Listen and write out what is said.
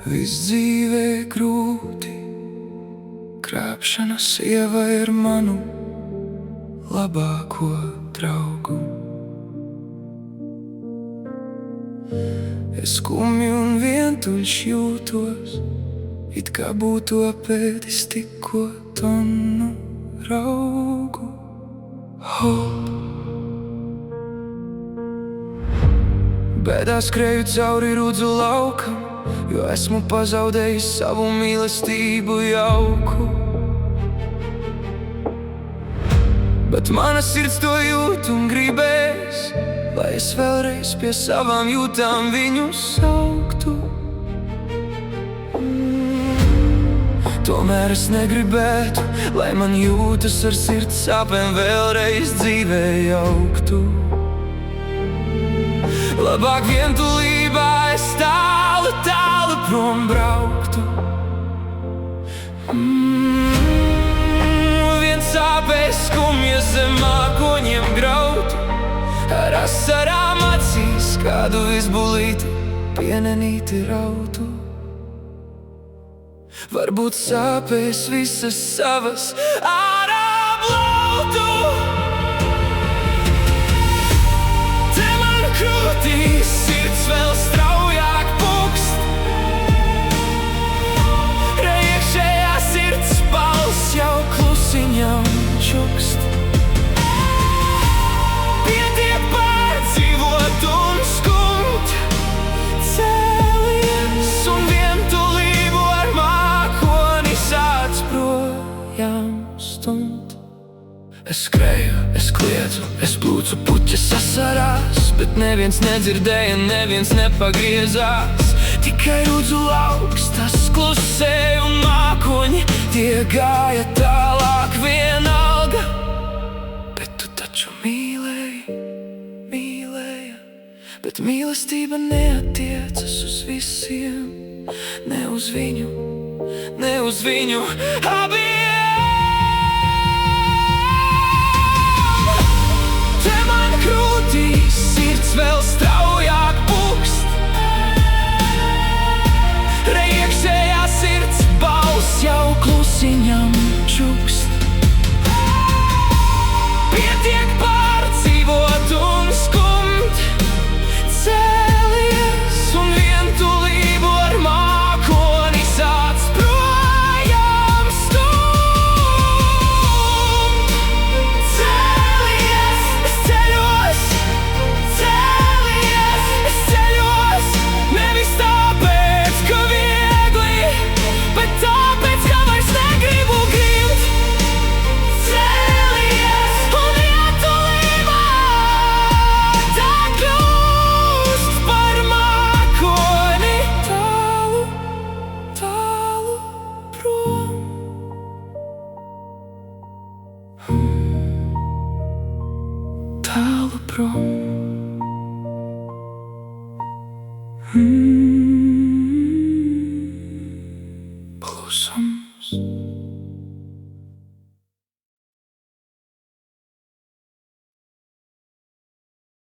Viss dzīvē grūti, krāpšana sieva ir manu labāko draugu. Es skumji un vientuļš jūtos, it kā būtu apēdis tikko tonu raugu. Bēdās skrēju cauri Rudzu laukam, jo esmu pazaudējis savu mīlestību jauku. Bet mana sirds to jūt un gribēs, lai es vēlreiz pie savām jūtām viņu sauktu. Tomēr es negribētu, lai man jūtas ar sirds sāpēm vēlreiz dzīvē jauktu. Labāk vientulībā es tālu, tālu prom brauktu. Viens sāpēs skumjas zem mākoņiem grautu, ar asarām acīs kādu visbulīti pienenīti rautu. Varbūt sāpēs visas savas ārā blautu. Te man krūtīs sirds vēl straujāk pukst, iekšējā sirds balss jau klusiņām čukst. Pietiek pārdzīvot un skumt, cēlies un vientulību ar mākoni sāc projām stumt. Es skrēju, es kliedzu, es plūcu puķes asarās, bet neviens nedzirdēja, neviens nepagriezās. Tikai Rudzu lauks, tas klusēja un mākoņi tie gāja tālāk vienalga. Bet tu taču mīlēji, bet mīlestība neatiecas uz visiem, ne uz viņu abiem. Krūtīs sirds vēl straujāk pukst, iekšējā sirds balss jau klusiņam čukst. Pietiek pārdzīvot un skumt, cēlies un vientulību ar mākoni sāc projām stumt. Tālu prom.